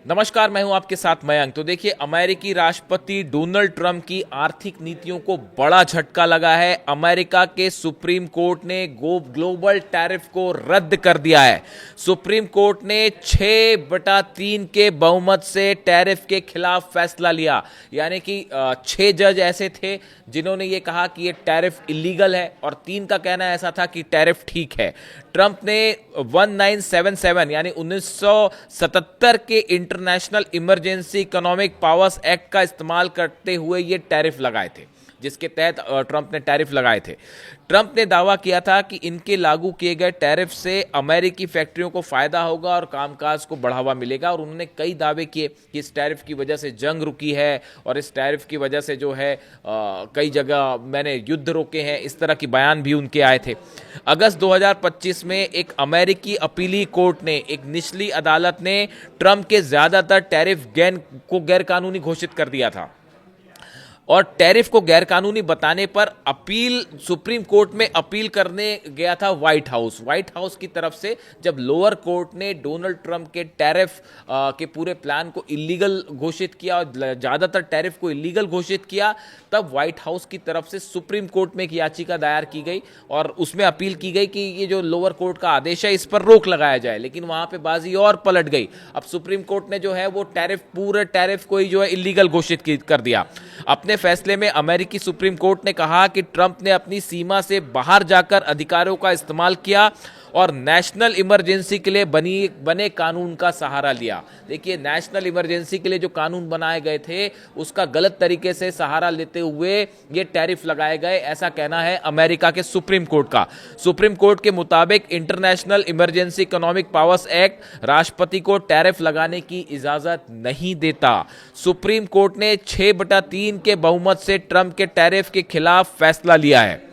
नमस्कार, मैं हूं आपके साथ मयंक। तो देखिए, अमेरिकी राष्ट्रपति डोनाल्ड ट्रंप की आर्थिक नीतियों को बड़ा झटका लगा है। अमेरिका के सुप्रीम कोर्ट ने ग्लोबल टैरिफ को रद्द कर दिया है। सुप्रीम कोर्ट ने 6/3 के बहुमत से टैरिफ के खिलाफ फैसला लिया। यानी कि 6 जज ऐसे थे जिन्होंने ये कहा कि ये टैरिफ इलीगल है और 3 का कहना ऐसा था कि टैरिफ ठीक है। ट्रंप ने 1977 यानी 1977 के international emergency economic powers act का इस्तेमाल करते हुए ये टैरिफ लगाए थे, जिसके तहत ट्रंप ने टैरिफ लगाए थे। ट्रंप ने दावा किया था कि इनके लागू किए गए टैरिफ से अमेरिकी फैक्ट्रियों को फायदा होगा और कामकाज को बढ़ावा मिलेगा। और उन्होंने कई दावे किए कि इस टैरिफ की वजह से जंग रुकी है और इस टैरिफ की वजह से जो है कई जगह मैंने युद्ध रोके हैं। इस तरह की बयान भी उनके आए थे। अगस्त 2025 में एक अमेरिकी अपीली कोर्ट ने, एक निचली अदालत ने ट्रंप के ज्यादातर टैरिफ को गैरकानूनी घोषित कर दिया था। और टैरिफ को गैरकानूनी बताने पर अपील सुप्रीम कोर्ट में अपील करने गया था व्हाइट हाउस की तरफ से। जब लोअर कोर्ट ने डोनाल्ड ट्रंप के टैरिफ के पूरे प्लान को इलीगल घोषित किया और ज़्यादातर टैरिफ को इलीगल घोषित किया, तब व्हाइट हाउस की तरफ से सुप्रीम कोर्ट में एक याचिका दायर की गई और उसमें अपील की गई कि ये जो लोअर कोर्ट का आदेश है इस पर रोक लगाया जाए। लेकिन वहां पे बाजी और पलट गई। अब सुप्रीम कोर्ट ने जो है वो पूरे टैरिफ को ही जो है इलीगल घोषित कर दिया। अपने फैसले में अमेरिकी सुप्रीम कोर्ट ने कहा कि ट्रंप ने अपनी सीमा से बाहर जाकर अधिकारों का इस्तेमाल किया और नेशनल इमरजेंसी के लिए बने कानून का सहारा लिया। देखिए, नेशनल इमरजेंसी के लिए जो कानून बनाए गए थे उसका गलत तरीके से सहारा लेते हुए ये टैरिफ लगाए गए, ऐसा कहना है अमेरिका के सुप्रीम कोर्ट का। सुप्रीम कोर्ट के मुताबिक international emergency economic powers act राष्ट्रपति को टैरिफ लगाने की इजाजत नहीं देता। सुप्रीम कोर्ट ने 6/3 के बहुमत से ट्रंप के टैरिफ के खिलाफ फैसला लिया है।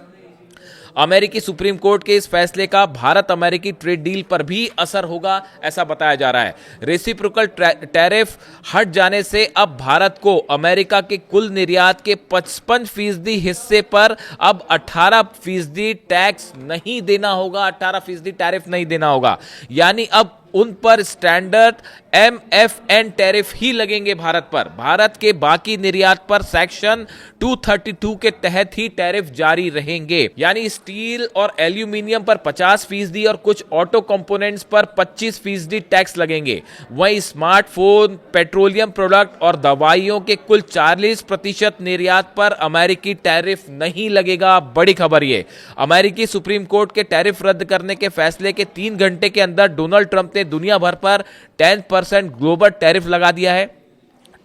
अमेरिकी सुप्रीम कोर्ट के इस फैसले का भारत अमेरिकी ट्रेड डील पर भी असर होगा, ऐसा बताया जा रहा है। रेसिप्रोकल टैरिफ हट जाने से अब भारत को अमेरिका के कुल निर्यात के 55% हिस्से पर अब 18% टैक्स नहीं देना होगा, 18% टैरिफ नहीं देना होगा। यानी अब उन पर स्टैंडर्ड MFN टैरिफ ही लगेंगे भारत पर। भारत के बाकी निर्यात पर सेक्शन 232 के तहत ही टैरिफ जारी रहेंगे। यानी स्टील और एल्यूमिनियम पर 50% और कुछ ऑटो कंपोनेंट्स पर 25% टैक्स लगेंगे। वहीं स्मार्टफोन, पेट्रोलियम प्रोडक्ट और दवाइयों के कुल 40% निर्यात पर अमेरिकी टैरिफ नहीं लगेगा। बड़ी खबर ये, अमेरिकी सुप्रीम कोर्ट के टैरिफ रद्द करने के फैसले के 3 घंटे के अंदर डोनाल्ड ट्रंप ने दुनिया भर पर 10% ग्लोबल टैरिफ लगा दिया है।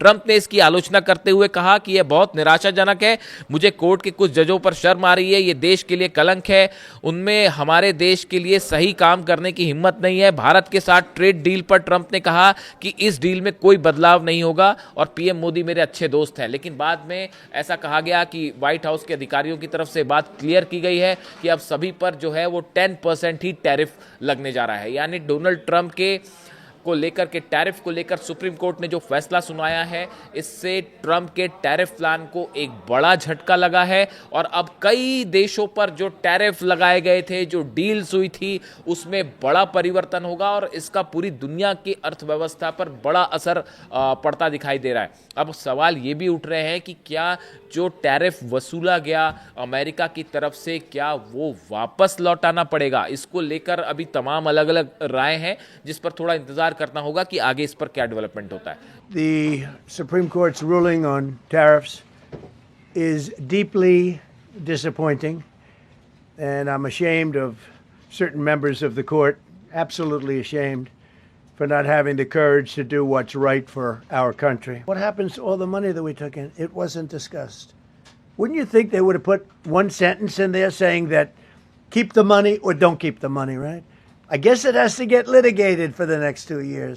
ट्रंप ने इसकी आलोचना करते हुए कहा कि यह बहुत निराशाजनक है। मुझे कोर्ट के कुछ जजों पर शर्म आ रही है। यह देश के लिए कलंक है। उनमें हमारे देश के लिए सही काम करने की हिम्मत नहीं है। भारत के साथ ट्रेड डील पर ट्रंप ने कहा कि इस डील में कोई बदलाव नहीं होगा और पीएम मोदी मेरे अच्छे दोस्त हैं। लेकिन बाद में ऐसा कहा गया कि व्हाइट हाउस के अधिकारियों की तरफ से बात क्लियर की गई है कि अब सभी पर जो है वो 10% ही टैरिफ लगने जा रहा है। यानी डोनाल्ड ट्रंप को लेकर के टैरिफ को लेकर सुप्रीम कोर्ट ने जो फैसला सुनाया है, इससे ट्रंप के टैरिफ प्लान को एक बड़ा झटका लगा है। और अब कई देशों पर जो टैरिफ लगाए गए थे, जो डील्स हुई थी, उसमें बड़ा परिवर्तन होगा और इसका पूरी दुनिया की अर्थव्यवस्था पर बड़ा असर पड़ता दिखाई दे रहा है। अब सवाल ये भी उठ रहे हैं कि क्या जो टैरिफ वसूला गया अमेरिका की तरफ से, क्या वो वापस लौटाना पड़ेगा? इसको लेकर अभी तमाम अलग अलग राय हैं, जिस पर थोड़ा इंतजार करना होगा कि आगे इस पर क्या डेवलपमेंट होता है। The Supreme Court's ruling on tariffs is deeply disappointing, and I'm ashamed of certain members of the court, absolutely ashamed, for not having the courage to do what's right for our country. What happens to all the money that we took in? It wasn't discussed. Wouldn't you think they would have put one sentence in there saying that keep the money or don't keep the money, right? I guess it has to get litigated for the next 2 years.